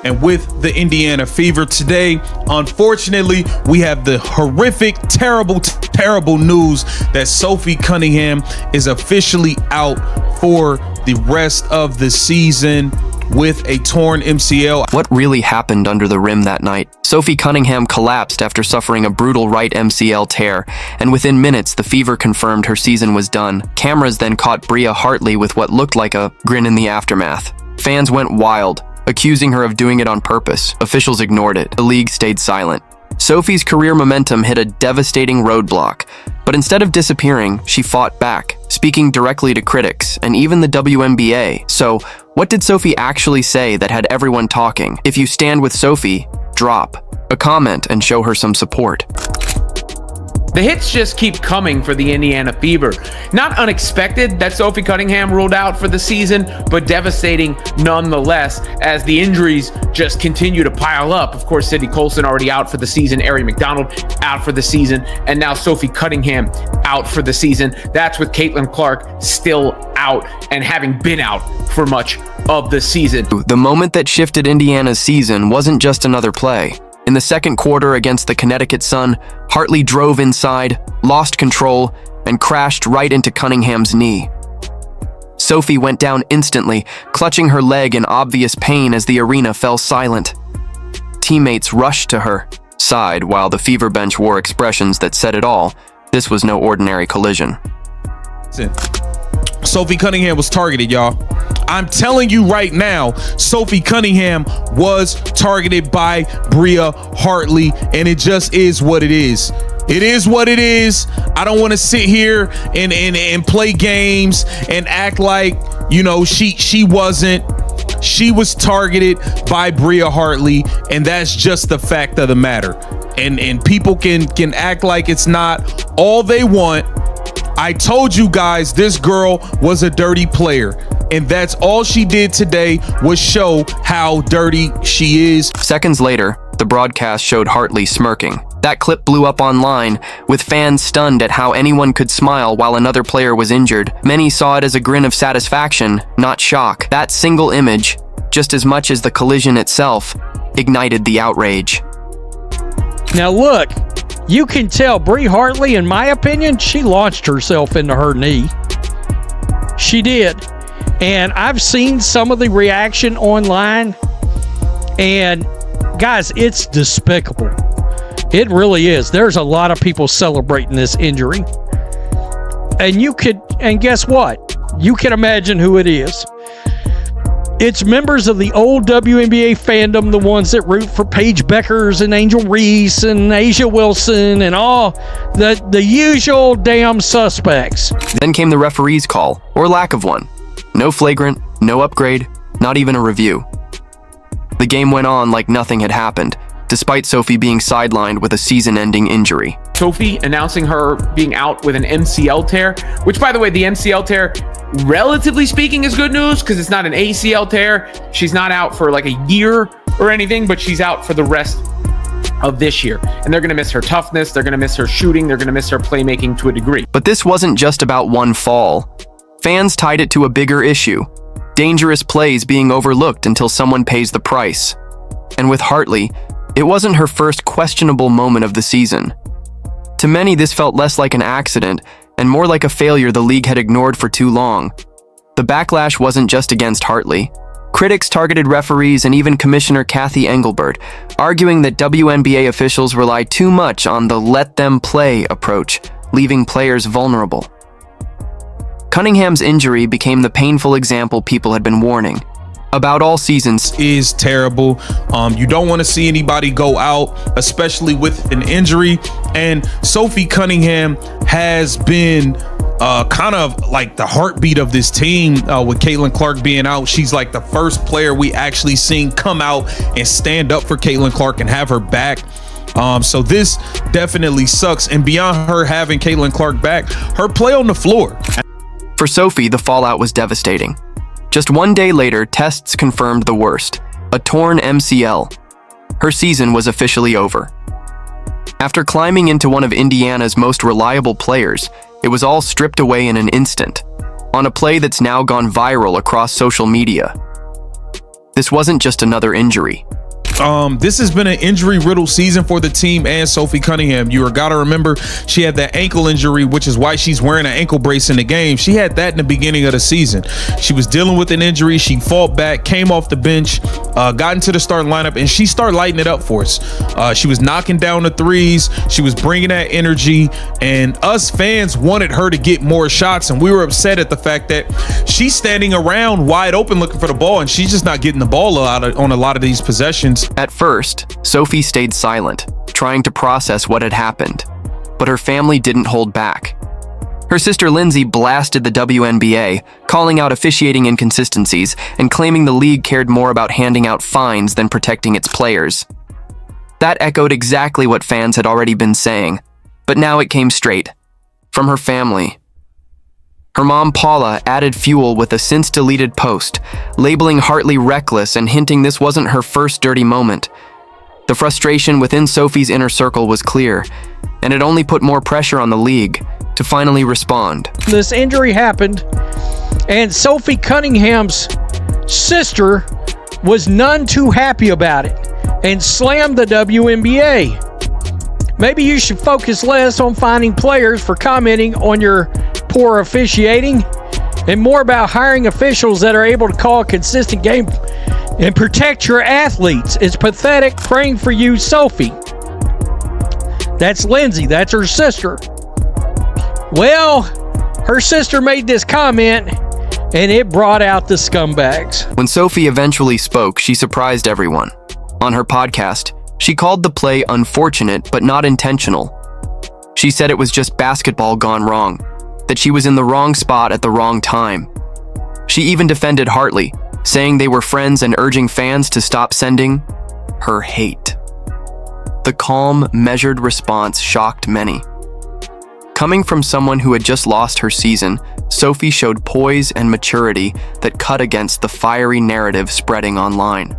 and with the Indiana Fever today. Unfortunately, we have the horrific, terrible news that Sophie Cunningham is officially out for the rest of the season with a torn MCL. What really happened under the rim that night? Sophie Cunningham collapsed after suffering a brutal right MCL tear, and within minutes, the Fever confirmed her season was done. Cameras then caught Bria Hartley with what looked like a grin in the aftermath. Fans went wild, accusing her of doing it on purpose. Officials ignored it. The league stayed silent. Sophie's career momentum hit a devastating roadblock, but instead of disappearing, she fought back, speaking directly to critics and even the WNBA. So, what did Sophie actually say that had everyone talking? If you stand with Sophie, drop a comment and show her some support. The hits just keep coming for the Indiana Fever. Not unexpected that Sophie Cunningham ruled out for the season, but devastating nonetheless as the injuries just continue to pile up. Of course, Sydney Colson already out for the season, Ari McDonald out for the season, and now Sophie Cunningham out for the season. That's with Caitlin Clark still out and having been out for much of the season. The moment that shifted Indiana's season wasn't just another play. In the second quarter against the Connecticut Sun, Hartley drove inside, lost control, and crashed right into Cunningham's knee. Sophie went down instantly, clutching her leg in obvious pain as the arena fell silent. Teammates rushed to her side while the Fever bench wore expressions that said it all. This was no ordinary collision. Sophie Cunningham was targeted, y'all. I'm telling you right now, Sophie Cunningham was targeted by Bria Hartley, and it just is what it is. It is what it is. I don't want to sit here and play games and act like, you know, she wasn't. She was targeted by Bria Hartley, and that's just the fact of the matter. And people can act like it's not all they want. I told you guys this girl was a dirty player, and that's all she did today was show how dirty she is. Seconds later, the broadcast showed Hartley smirking. That clip blew up online, with fans stunned at how anyone could smile while another player was injured. Many saw it as a grin of satisfaction, not shock. That single image, just as much as the collision itself, ignited the outrage. Now look, you can tell Bria Hartley, in my opinion, she launched herself into her knee. She did. And I've seen some of the reaction online, and guys, it's despicable. It really is. There's a lot of people celebrating this injury. And guess what? You can imagine who it is. It's members of the old WNBA fandom, the ones that root for Paige Beckers and Angel Reese and Asia Wilson and all the usual damn suspects. Then came the referee's call, or lack of one. No flagrant, no upgrade, not even a review. The game went on like nothing had happened, despite Sophie being sidelined with a season-ending injury. Sophie announcing her being out with an MCL tear, which, by the way, the MCL tear, relatively speaking, is good news because it's not an ACL tear. She's not out for like a year or anything, but she's out for the rest of this year. And they're going to miss her toughness. They're going to miss her shooting. They're going to miss her playmaking to a degree. But this wasn't just about one fall. Fans tied it to a bigger issue: dangerous plays being overlooked until someone pays the price. And with Hartley, it wasn't her first questionable moment of the season. To many, this felt less like an accident and more like a failure the league had ignored for too long. The backlash wasn't just against Hartley. Critics targeted referees and even Commissioner Kathy Engelbert, arguing that WNBA officials rely too much on the let them play approach, leaving players vulnerable. Cunningham's injury became the painful example people had been warning about all seasons. Is terrible. You don't want to see anybody go out, especially with an injury. And Sophie Cunningham has been kind of like the heartbeat of this team with Caitlin Clark being out. She's like the first player we actually seen come out and stand up for Caitlin Clark and have her back. So this definitely sucks. And beyond her having Caitlin Clark back, her play on the floor. For Sophie, the fallout was devastating. Just one day later, tests confirmed the worst: a torn MCL. Her season was officially over. After climbing into one of Indiana's most reliable players, it was all stripped away in an instant, on a play that's now gone viral across social media. This wasn't just another injury. This has been an injury-riddled season for the team and Sophie Cunningham. You got to remember, she had that ankle injury, which is why she's wearing an ankle brace in the game. She had that in the beginning of the season. She was dealing with an injury. She fought back, came off the bench, got into the starting lineup, and she started lighting it up for us. She was knocking down the threes. She was bringing that energy, and us fans wanted her to get more shots, and we were upset at the fact that she's standing around wide open looking for the ball, and she's just not getting the ball out on a lot of these possessions. At first, Sophie stayed silent, trying to process what had happened, but her family didn't hold back. Her sister Lindsay blasted the WNBA, calling out officiating inconsistencies and claiming the league cared more about handing out fines than protecting its players. That echoed exactly what fans had already been saying, but now it came straight from her family. Her mom, Paula, added fuel with a since-deleted post, labeling Hartley reckless and hinting this wasn't her first dirty moment. The frustration within Sophie's inner circle was clear, and it only put more pressure on the league to finally respond. This injury happened, and Sophie Cunningham's sister was none too happy about it and slammed the WNBA. Maybe you should focus less on finding players for commenting on your poor officiating and more about hiring officials that are able to call a consistent game and protect your athletes. It's pathetic. Praying for you, Sophie. That's Lindsay. That's her sister. Well, her sister made this comment, and it brought out the scumbags. When Sophie eventually spoke, she surprised everyone. On her podcast, she called the play unfortunate but not intentional. She said it was just basketball gone wrong, that she was in the wrong spot at the wrong time. She even defended Hartley, saying they were friends and urging fans to stop sending her hate. The calm, measured response shocked many. Coming from someone who had just lost her season, Sophie showed poise and maturity that cut against the fiery narrative spreading online.